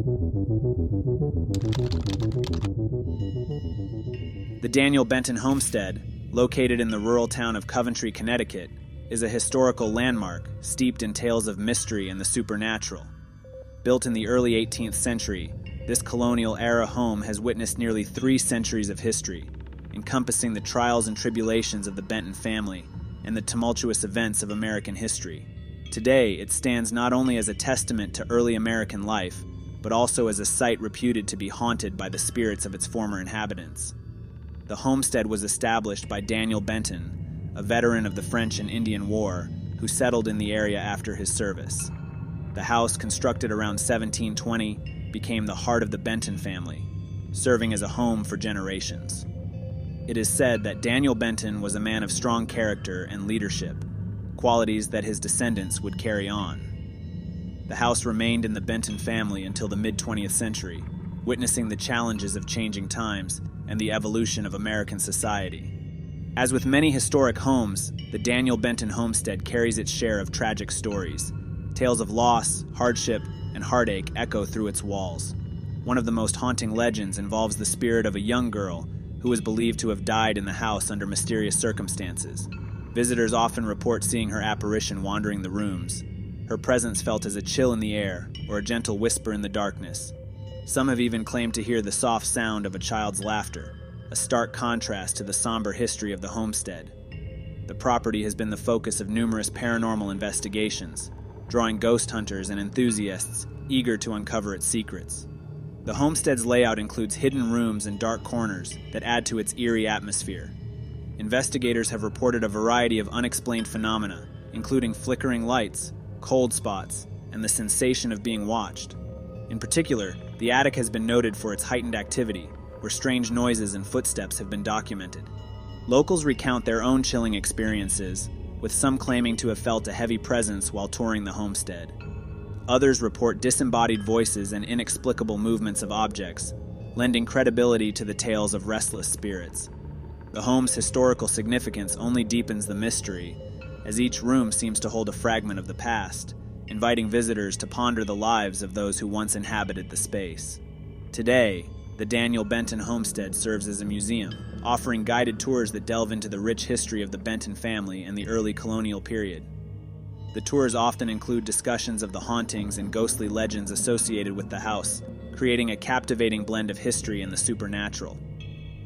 The Daniel Benton Homestead, located in the rural town of Coventry, Connecticut, is a historical landmark steeped in tales of mystery and the supernatural. Built in the early 18th century, this colonial-era home has witnessed nearly 3 centuries of history, encompassing the trials and tribulations of the Benton family and the tumultuous events of American history. Today, it stands not only as a testament to early American life, but also as a site reputed to be haunted by the spirits of its former inhabitants. The homestead was established by Daniel Benton, a veteran of the French and Indian War, who settled in the area after his service. The house, constructed around 1720, became the heart of the Benton family, serving as a home for generations. It is said that Daniel Benton was a man of strong character and leadership, qualities that his descendants would carry on. The house remained in the Benton family until the mid-20th century, witnessing the challenges of changing times and the evolution of American society. As with many historic homes, the Daniel Benton homestead carries its share of tragic stories. Tales of loss, hardship, and heartache echo through its walls. One of the most haunting legends involves the spirit of a young girl who is believed to have died in the house under mysterious circumstances. Visitors often report seeing her apparition wandering the rooms, her presence felt as a chill in the air or a gentle whisper in the darkness. Some have even claimed to hear the soft sound of a child's laughter, a stark contrast to the somber history of the homestead. The property has been the focus of numerous paranormal investigations, drawing ghost hunters and enthusiasts eager to uncover its secrets. The homestead's layout includes hidden rooms and dark corners that add to its eerie atmosphere. Investigators have reported a variety of unexplained phenomena, including flickering lights, cold spots, and the sensation of being watched. In particular, the attic has been noted for its heightened activity, where strange noises and footsteps have been documented. Locals recount their own chilling experiences, with some claiming to have felt a heavy presence while touring the homestead. Others report disembodied voices and inexplicable movements of objects, lending credibility to the tales of restless spirits. The home's historical significance only deepens the mystery, as each room seems to hold a fragment of the past, inviting visitors to ponder the lives of those who once inhabited the space. Today, the Daniel Benton homestead serves as a museum, offering guided tours that delve into the rich history of the Benton family and the early colonial period. The tours often include discussions of the hauntings and ghostly legends associated with the house, creating a captivating blend of history and the supernatural.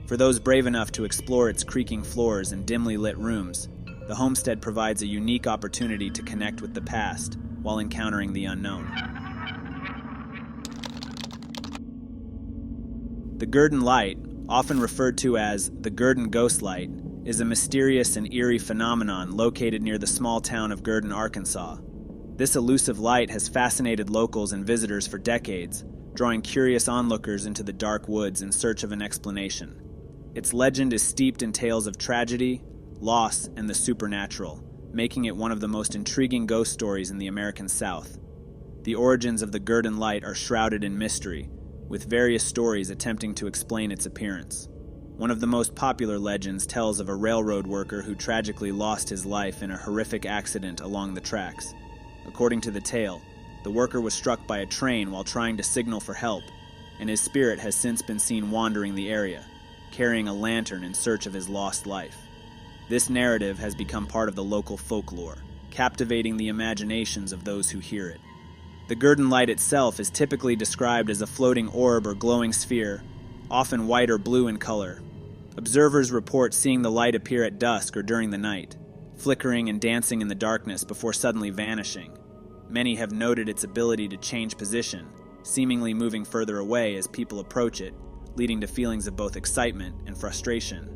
For those brave enough to explore its creaking floors and dimly lit rooms, the homestead provides a unique opportunity to connect with the past while encountering the unknown. The Gurdon Light, often referred to as the Gurdon Ghost Light, is a mysterious and eerie phenomenon located near the small town of Gurdon, Arkansas. This elusive light has fascinated locals and visitors for decades, drawing curious onlookers into the dark woods in search of an explanation. Its legend is steeped in tales of tragedy, loss, and the supernatural, making it one of the most intriguing ghost stories in the American South. The origins of the Gurdon Light are shrouded in mystery, with various stories attempting to explain its appearance. One of the most popular legends tells of a railroad worker who tragically lost his life in a horrific accident along the tracks. According to the tale, the worker was struck by a train while trying to signal for help, and his spirit has since been seen wandering the area, carrying a lantern in search of his lost life. This narrative has become part of the local folklore, captivating the imaginations of those who hear it. The Gurdon Light itself is typically described as a floating orb or glowing sphere, often white or blue in color. Observers report seeing the light appear at dusk or during the night, flickering and dancing in the darkness before suddenly vanishing. Many have noted its ability to change position, seemingly moving further away as people approach it, leading to feelings of both excitement and frustration.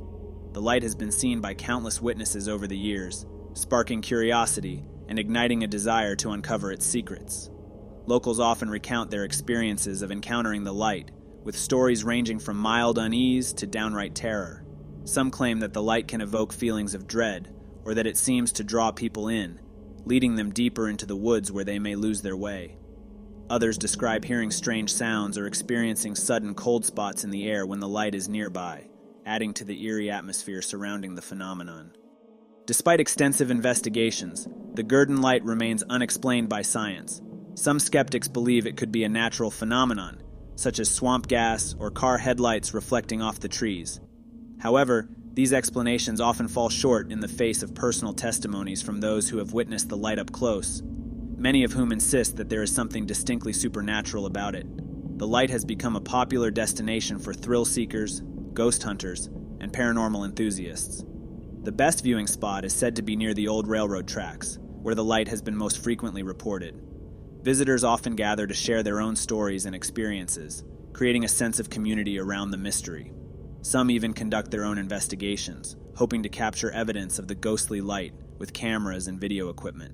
The light has been seen by countless witnesses over the years, sparking curiosity and igniting a desire to uncover its secrets. Locals often recount their experiences of encountering the light, with stories ranging from mild unease to downright terror. Some claim that the light can evoke feelings of dread, or that it seems to draw people in, leading them deeper into the woods where they may lose their way. Others describe hearing strange sounds or experiencing sudden cold spots in the air when the light is nearby, adding to the eerie atmosphere surrounding the phenomenon. Despite extensive investigations, the Gurdon Light remains unexplained by science. Some skeptics believe it could be a natural phenomenon, such as swamp gas or car headlights reflecting off the trees. However, these explanations often fall short in the face of personal testimonies from those who have witnessed the light up close, many of whom insist that there is something distinctly supernatural about it. The light has become a popular destination for thrill seekers, ghost hunters, and paranormal enthusiasts. The best viewing spot is said to be near the old railroad tracks, where the light has been most frequently reported. Visitors often gather to share their own stories and experiences, creating a sense of community around the mystery. Some even conduct their own investigations, hoping to capture evidence of the ghostly light with cameras and video equipment.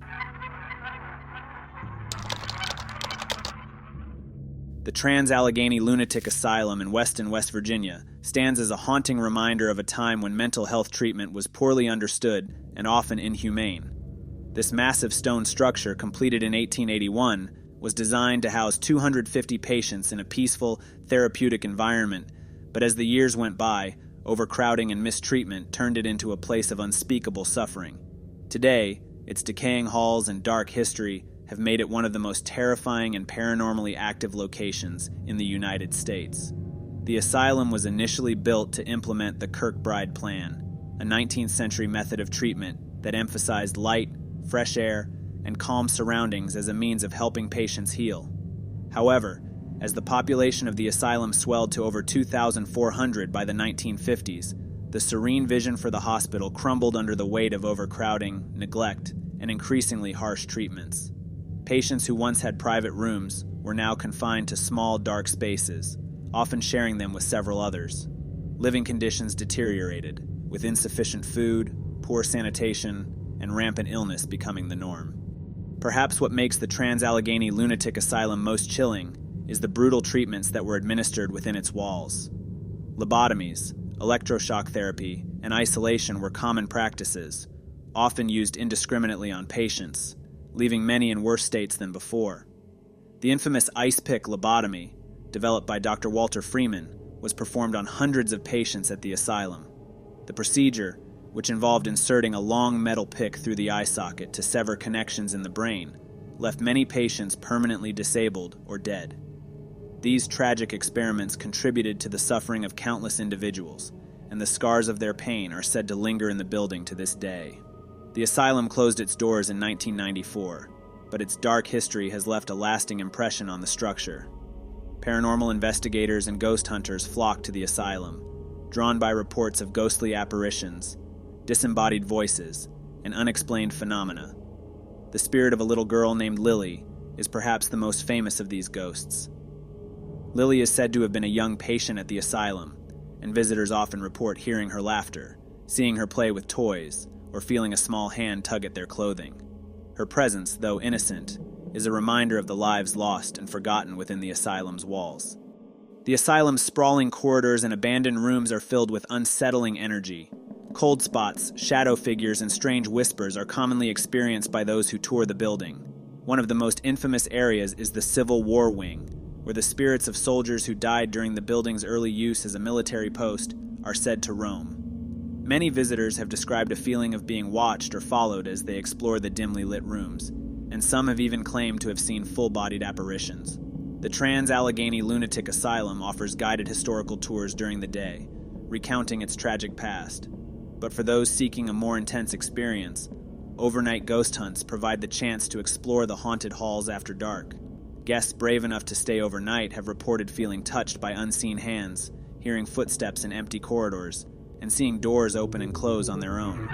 The Trans-Allegheny Lunatic Asylum in Weston, West Virginia, stands as a haunting reminder of a time when mental health treatment was poorly understood and often inhumane. This massive stone structure, completed in 1881, was designed to house 250 patients in a peaceful, therapeutic environment, but as the years went by, overcrowding and mistreatment turned it into a place of unspeakable suffering. Today, its decaying halls and dark history have made it one of the most terrifying and paranormally active locations in the United States. The asylum was initially built to implement the Kirkbride Plan, a 19th century method of treatment that emphasized light, fresh air, and calm surroundings as a means of helping patients heal. However, as the population of the asylum swelled to over 2,400 by the 1950s, the serene vision for the hospital crumbled under the weight of overcrowding, neglect, and increasingly harsh treatments. Patients who once had private rooms were now confined to small, dark spaces, often sharing them with several others. Living conditions deteriorated, with insufficient food, poor sanitation, and rampant illness becoming the norm. Perhaps what makes the Trans-Allegheny Lunatic Asylum most chilling is the brutal treatments that were administered within its walls. Lobotomies, electroshock therapy, and isolation were common practices, often used indiscriminately on patients, leaving many in worse states than before. The infamous ice pick lobotomy, developed by Dr. Walter Freeman, was performed on hundreds of patients at the asylum. The procedure, which involved inserting a long metal pick through the eye socket to sever connections in the brain, left many patients permanently disabled or dead. These tragic experiments contributed to the suffering of countless individuals, and the scars of their pain are said to linger in the building to this day. The asylum closed its doors in 1994, but its dark history has left a lasting impression on the structure. Paranormal investigators and ghost hunters flocked to the asylum, drawn by reports of ghostly apparitions, disembodied voices, and unexplained phenomena. The spirit of a little girl named Lily is perhaps the most famous of these ghosts. Lily is said to have been a young patient at the asylum, and visitors often report hearing her laughter, seeing her play with toys, or feeling a small hand tug at their clothing. Her presence, though innocent, is a reminder of the lives lost and forgotten within the asylum's walls. The asylum's sprawling corridors and abandoned rooms are filled with unsettling energy. Cold spots, shadow figures, and strange whispers are commonly experienced by those who tour the building. One of the most infamous areas is the Civil War Wing, where the spirits of soldiers who died during the building's early use as a military post are said to roam. Many visitors have described a feeling of being watched or followed as they explore the dimly lit rooms, and some have even claimed to have seen full-bodied apparitions. The Trans-Allegheny Lunatic Asylum offers guided historical tours during the day, recounting its tragic past. But for those seeking a more intense experience, overnight ghost hunts provide the chance to explore the haunted halls after dark. Guests brave enough to stay overnight have reported feeling touched by unseen hands, hearing footsteps in empty corridors, and seeing doors open and close on their own.